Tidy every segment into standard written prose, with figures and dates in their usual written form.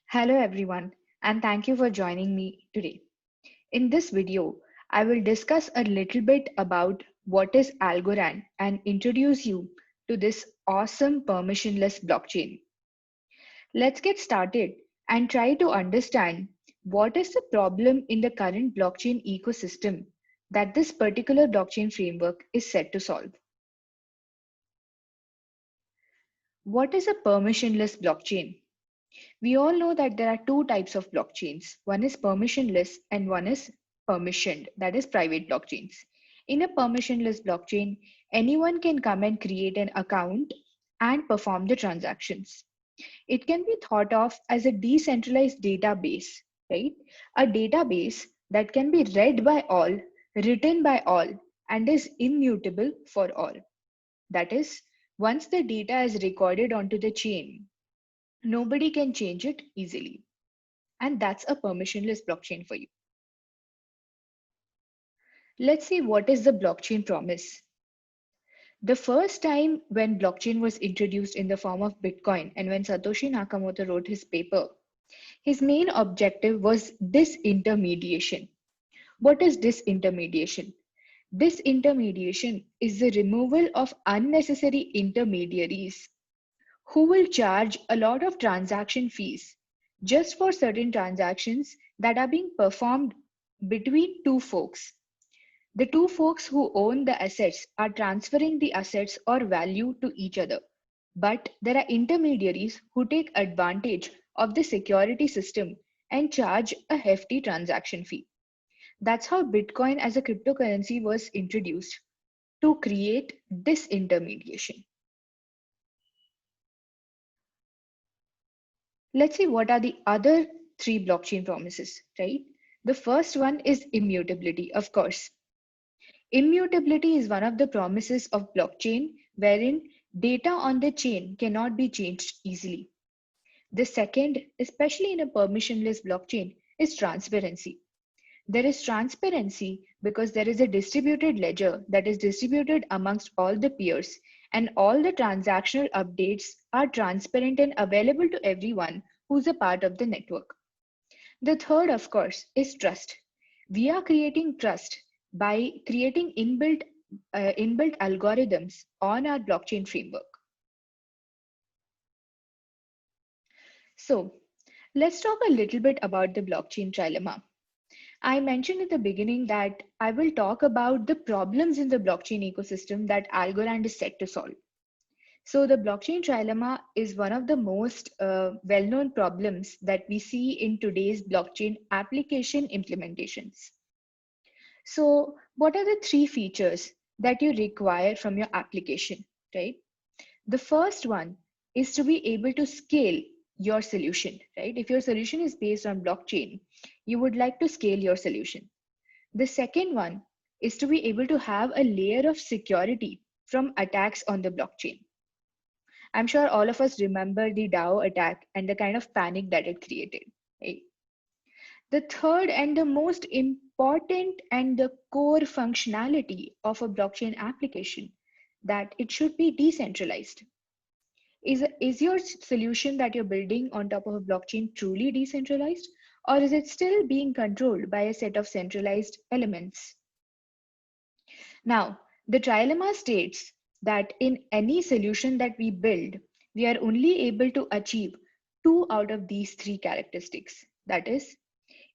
Hello everyone, and thank you for joining me today. In this video, I will discuss a little bit about what is Algorand and introduce you to this awesome permissionless blockchain. Let's get started and try to understand what is the problem in the current blockchain ecosystem that this particular blockchain framework is set to solve. What is a permissionless blockchain? We all know that there are two types of blockchains. One is permissionless and one is permissioned, that is private blockchains. In a permissionless blockchain, anyone can come and create an account and perform the transactions. It can be thought of as a decentralized database, right? A database that can be read by all, written by all, and is immutable for all. That is, once the data is recorded onto the chain, nobody can change it easily. And that's a permissionless blockchain for you. Let's see what is the blockchain promise. The first time when blockchain was introduced in the form of Bitcoin and when Satoshi Nakamoto wrote his paper, his main objective was disintermediation. What is disintermediation? Disintermediation is the removal of unnecessary intermediaries who will charge a lot of transaction fees just for certain transactions that are being performed between two folks. The two folks who own the assets are transferring the assets or value to each other. But there are intermediaries who take advantage of the security system and charge a hefty transaction fee. That's how Bitcoin as a cryptocurrency was introduced to create disintermediation. Let's see what are the other three blockchain promises, right? The first one is immutability, of course. Immutability is one of the promises of blockchain wherein data on the chain cannot be changed easily. The second, especially in a permissionless blockchain, is transparency. There is transparency because there is a distributed ledger that is distributed amongst all the peers, and all the transactional updates are transparent and available to everyone who's a part of the network. The third, of course, is trust. We are creating trust by creating inbuilt algorithms on our blockchain framework. So let's talk a little bit about the blockchain trilemma. I mentioned in the beginning that I will talk about the problems in the blockchain ecosystem that Algorand is set to solve. So the blockchain trilemma is one of the most well-known problems that we see in today's blockchain application implementations. So what are the three features that you require from your application, right? The first one is to be able to scale your solution, right? If your solution is based on blockchain, you would like to scale your solution. The second one is to be able to have a layer of security from attacks on the blockchain. I'm sure all of us remember the DAO attack and the kind of panic that it created, right? The third and the most important and the core functionality of a blockchain application that it should be decentralized. Is your solution that you're building on top of a blockchain truly decentralized, or is it still being controlled by a set of centralized elements? Now, the trilemma states that in any solution that we build, we are only able to achieve two out of these three characteristics. That is,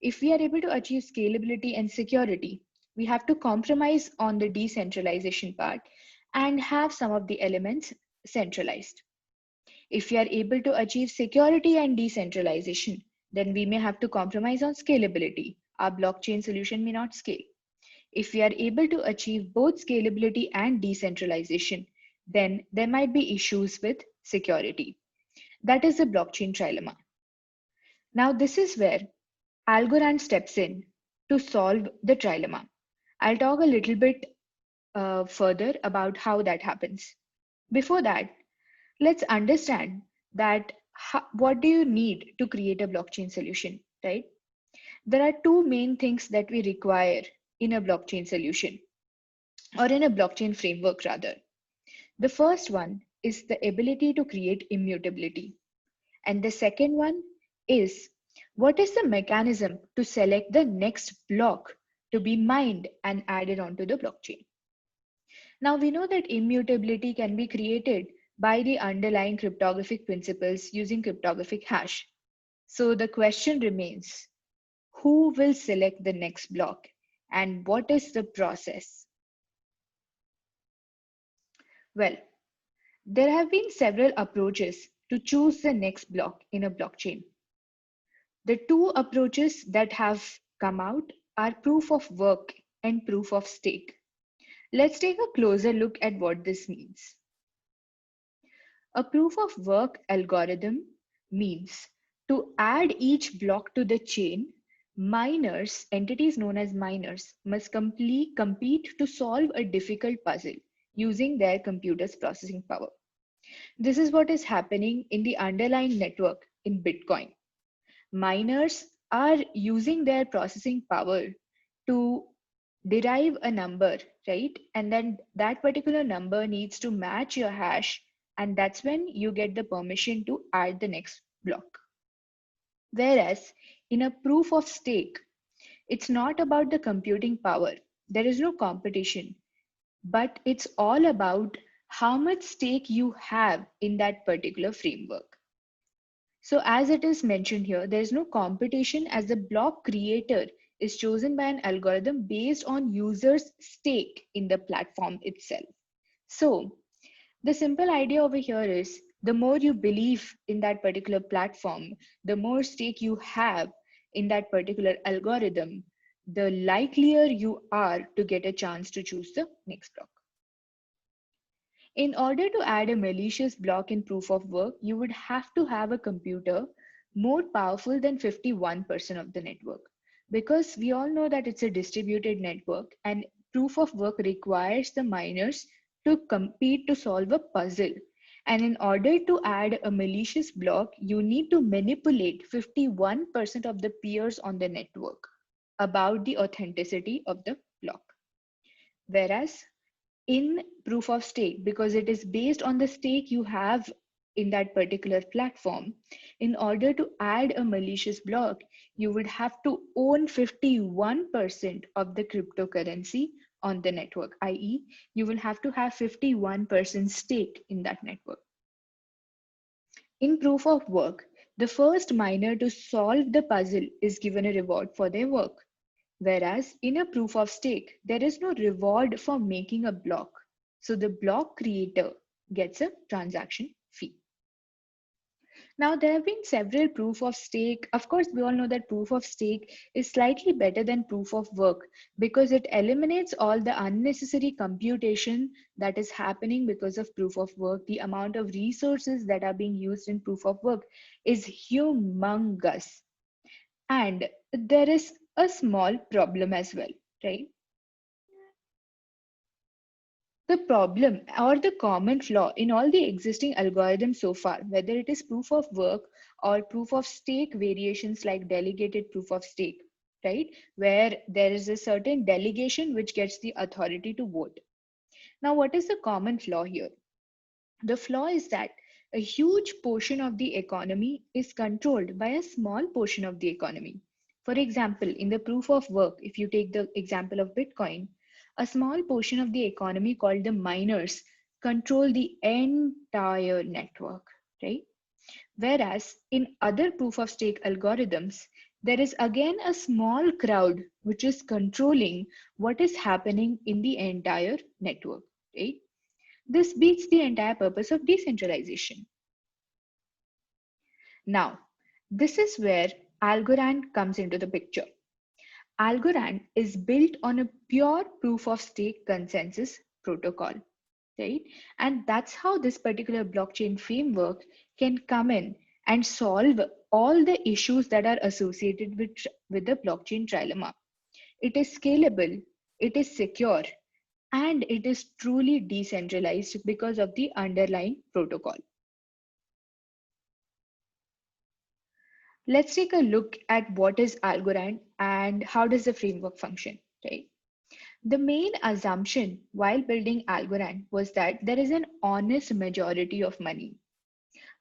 if we are able to achieve scalability and security, we have to compromise on the decentralization part and have some of the elements centralized. If we are able to achieve security and decentralization, then we may have to compromise on scalability. Our blockchain solution may not scale. If we are able to achieve both scalability and decentralization, then there might be issues with security. That is the blockchain trilemma. Now, this is where Algorand steps in to solve the trilemma. I'll talk a little bit further about how that happens. Before that, let's understand that what do you need to create a blockchain solution, right? There are two main things that we require in a blockchain solution or in a blockchain framework rather. The first one is the ability to create immutability. And the second one is, what is the mechanism to select the next block to be mined and added onto the blockchain? Now we know that immutability can be created by the underlying cryptographic principles using cryptographic hash. So the question remains, who will select the next block and what is the process? Well, there have been several approaches to choose the next block in a blockchain. The two approaches that have come out are proof of work and proof of stake. Let's take a closer look at what this means. A proof of work algorithm means to add each block to the chain, miners, entities known as miners, must compete to solve a difficult puzzle using their computer's processing power. This is what is happening in the underlying network in Bitcoin. Miners are using their processing power to derive a number, right? And then that particular number needs to match your hash, and that's when you get the permission to add the next block. Whereas in a proof of stake, it's not about the computing power. There is no competition, but it's all about how much stake you have in that particular framework. So as it is mentioned here, there is no competition as the block creator is chosen by an algorithm based on users' stake in the platform itself. So the simple idea over here is the more you believe in that particular platform, the more stake you have in that particular algorithm, the likelier you are to get a chance to choose the next block. In order to add a malicious block in proof of work, you would have to have a computer more powerful than 51% of the network. Because we all know that it's a distributed network and proof of work requires the miners to compete to solve a puzzle. And in order to add a malicious block, you need to manipulate 51% of the peers on the network about the authenticity of the block. Whereas in proof of stake, because it is based on the stake you have in that particular platform, in order to add a malicious block, you would have to own 51% of the cryptocurrency on the network, i.e., you will have to have 51% stake in that network. In proof of work, the first miner to solve the puzzle is given a reward for their work. Whereas in a proof of stake, there is no reward for making a block. So the block creator gets a transaction fee. Now, there have been several proof of stake. Of course, we all know that proof of stake is slightly better than proof of work because it eliminates all the unnecessary computation that is happening because of proof of work. The amount of resources that are being used in proof of work is humongous. And there is a small problem as well, right? The problem or the common flaw in all the existing algorithms so far, whether it is proof of work or proof of stake variations like delegated proof of stake, right? Where there is a certain delegation which gets the authority to vote. Now, what is the common flaw here? The flaw is that a huge portion of the economy is controlled by a small portion of the economy. For example, in the proof of work, if you take the example of Bitcoin, a small portion of the economy called the miners control the entire network, right? Whereas in other proof of stake algorithms, there is again a small crowd which is controlling what is happening in the entire network, right? This beats the entire purpose of decentralization. Now, this is where Algorand comes into the picture. Algorand is built on a pure proof of stake consensus protocol, right? And that's how this particular blockchain framework can come in and solve all the issues that are associated with the blockchain trilemma. It is scalable, it is secure, and it is truly decentralized because of the underlying protocol. Let's take a look at what is Algorand and how does the framework function, right? The main assumption while building Algorand was that there is an honest majority of money.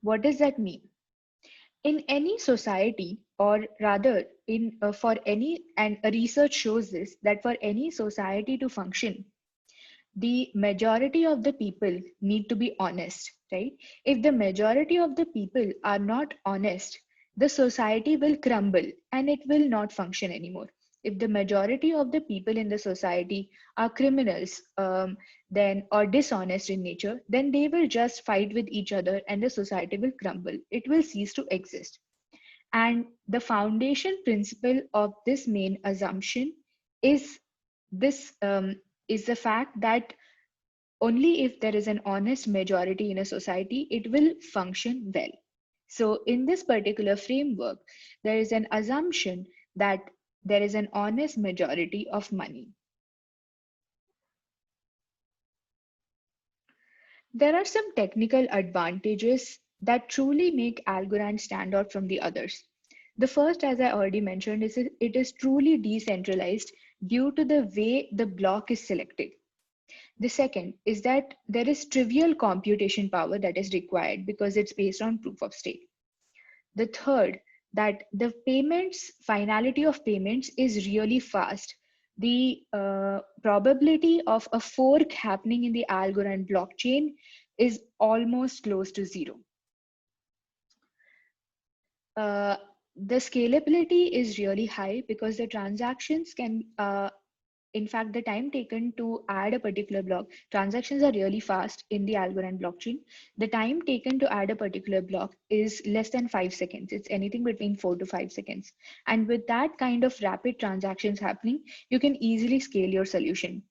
What does that mean? In any society, or rather in for any, and research shows this, that for any society to function, the majority of the people need to be honest, right? If the majority of the people are not honest, the society will crumble and it will not function anymore. If the majority of the people in the society are criminals, then or dishonest in nature, then they will just fight with each other and the society will crumble. It will cease to exist. And the foundation principle of this main assumption is this is the fact that only if there is an honest majority in a society, it will function well. So, in this particular framework, there is an assumption that there is an honest majority of money. There are some technical advantages that truly make Algorand stand out from the others. The first, as I already mentioned, is it is truly decentralized due to the way the block is selected. The second is that there is trivial computation power that is required because it's based on proof of stake. The third, that the payments, finality of payments is really fast. The probability of a fork happening in the Algorand blockchain is almost close to zero. Uh, the scalability is really high because the transactions can in fact, the time taken to add a particular block, transactions are really fast in the Algorand blockchain. The time taken to add a particular block is less than 5 seconds. It's anything between 4 to 5 seconds. And with that kind of rapid transactions happening, you can easily scale your solution.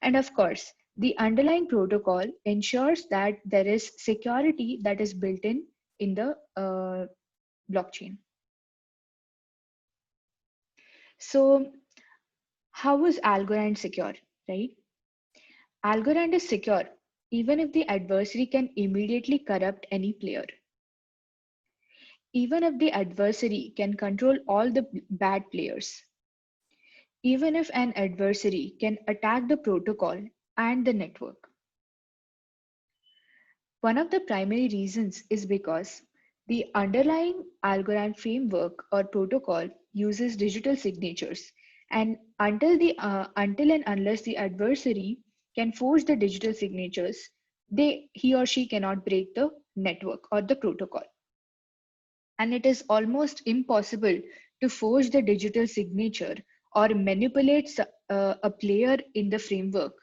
And of course, the underlying protocol ensures that there is security that is built in the blockchain. So how is Algorand secure, right? Algorand is secure even if the adversary can immediately corrupt any player. Even if the adversary can control all the bad players. Even if an adversary can attack the protocol and the network. One of the primary reasons is because the underlying Algorand framework or protocol uses digital signatures, and until and unless the adversary can forge the digital signatures, he or she cannot break the network or the protocol. And it is almost impossible to forge the digital signature or manipulate a player in the framework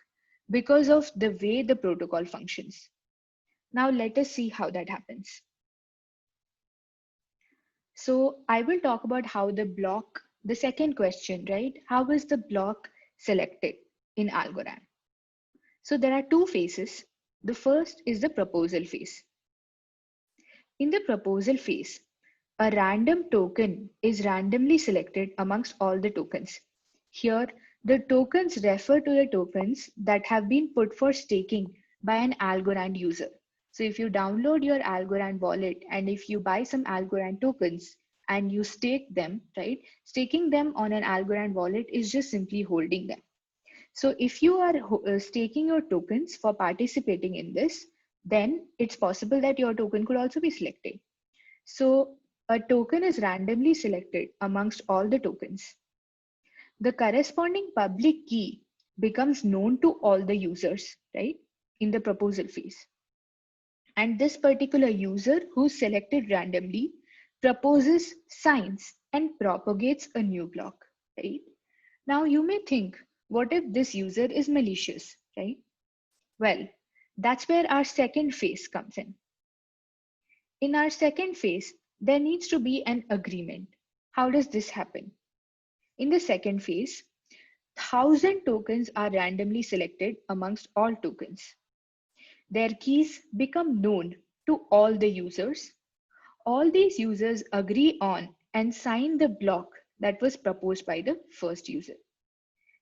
because of the way the protocol functions. Now let us see how that happens. So I will talk about how the second question, right? How is the block selected in Algorand? So there are two phases. The first is the proposal phase. In the proposal phase, a random token is randomly selected amongst all the tokens. Here, the tokens refer to the tokens that have been put for staking by an Algorand user. So if you download your Algorand wallet and if you buy some Algorand tokens and you stake them, right? Staking them on an Algorand wallet is just simply holding them. So if you are staking your tokens for participating in this, then it's possible that your token could also be selected. So a token is randomly selected amongst all the tokens. The corresponding public key becomes known to all the users, right, in the proposal phase. And this particular user who's selected randomly proposes, signs, and propagates a new block, right? Now you may think, what if this user is malicious, right? Well, that's where our second phase comes in. In our second phase, there needs to be an agreement. How does this happen? In the second phase, 1,000 tokens are randomly selected amongst all tokens. Their keys become known to all the users. All these users agree on and sign the block that was proposed by the first user.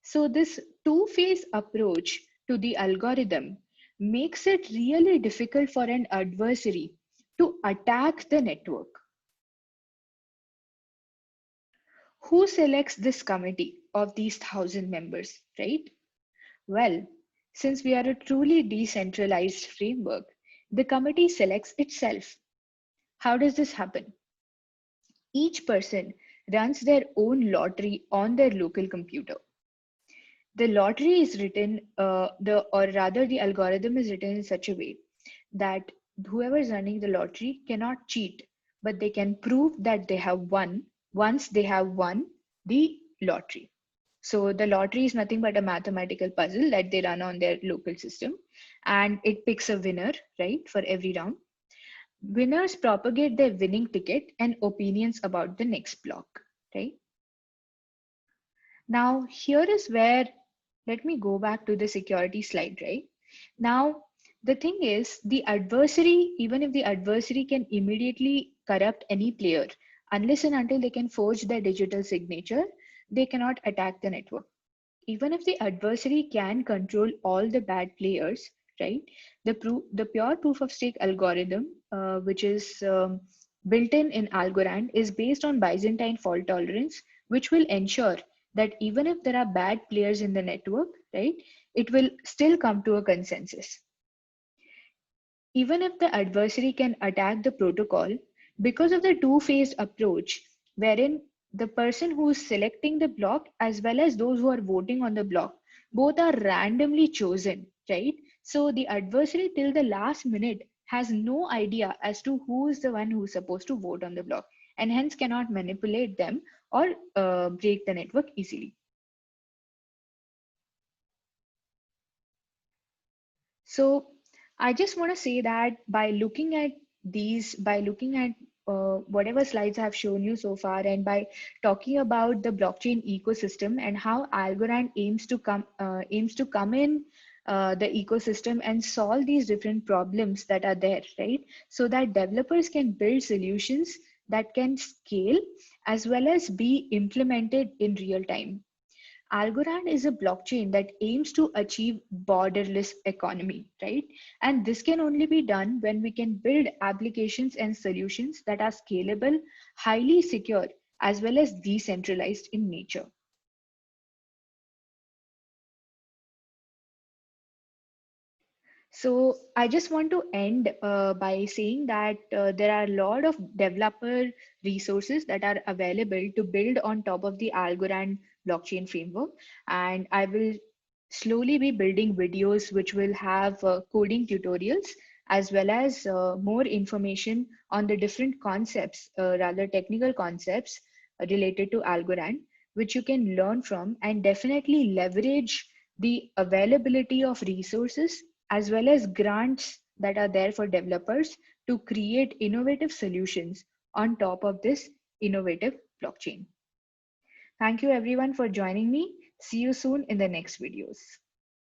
So this two-phase approach to the algorithm makes it really difficult for an adversary to attack the network. Who selects this committee of these 1,000 members, right? Well, since we are a truly decentralized framework, the committee selects itself. How does this happen? Each person runs their own lottery on their local computer. The lottery is written, or rather, the algorithm is written in such a way that whoever is running the lottery cannot cheat, but they can prove that they have won once they have won the lottery. So the lottery is nothing but a mathematical puzzle that they run on their local system, and it picks a winner, right, for every round. Winners propagate their winning ticket and opinions about the next block, right? Now, here is where, let me go back to the security slide, right? Now, the thing is, the adversary, even if the adversary can immediately corrupt any player, unless and until they can forge their digital signature, they cannot attack the network. Even if the adversary can control all the bad players, right? The pure proof of stake algorithm, which is built in Algorand, is based on Byzantine fault tolerance, which will ensure that even if there are bad players in the network, right, it will still come to a consensus. Even if the adversary can attack the protocol, because of the two-phased approach, wherein the person who is selecting the block as well as those who are voting on the block, both are randomly chosen, right? So the adversary till the last minute has no idea as to who is the one who is supposed to vote on the block, and hence cannot manipulate them or break the network easily. So I just want to say that by looking at whatever slides I have shown you so far, and by talking about the blockchain ecosystem and how Algorand aims to come in the ecosystem and solve these different problems that are there, right? So that developers can build solutions that can scale as well as be implemented in real time. Algorand is a blockchain that aims to achieve borderless economy, right? And this can only be done when we can build applications and solutions that are scalable, highly secure, as well as decentralized in nature. So I just want to end by saying that there are a lot of developer resources that are available to build on top of the Algorand blockchain framework. And I will slowly be building videos which will have coding tutorials as well as more information on the different concepts, rather technical concepts related to Algorand, which you can learn from and definitely leverage the availability of resources as well as grants that are there for developers to create innovative solutions on top of this innovative blockchain. Thank you everyone for joining me. See you soon in the next videos.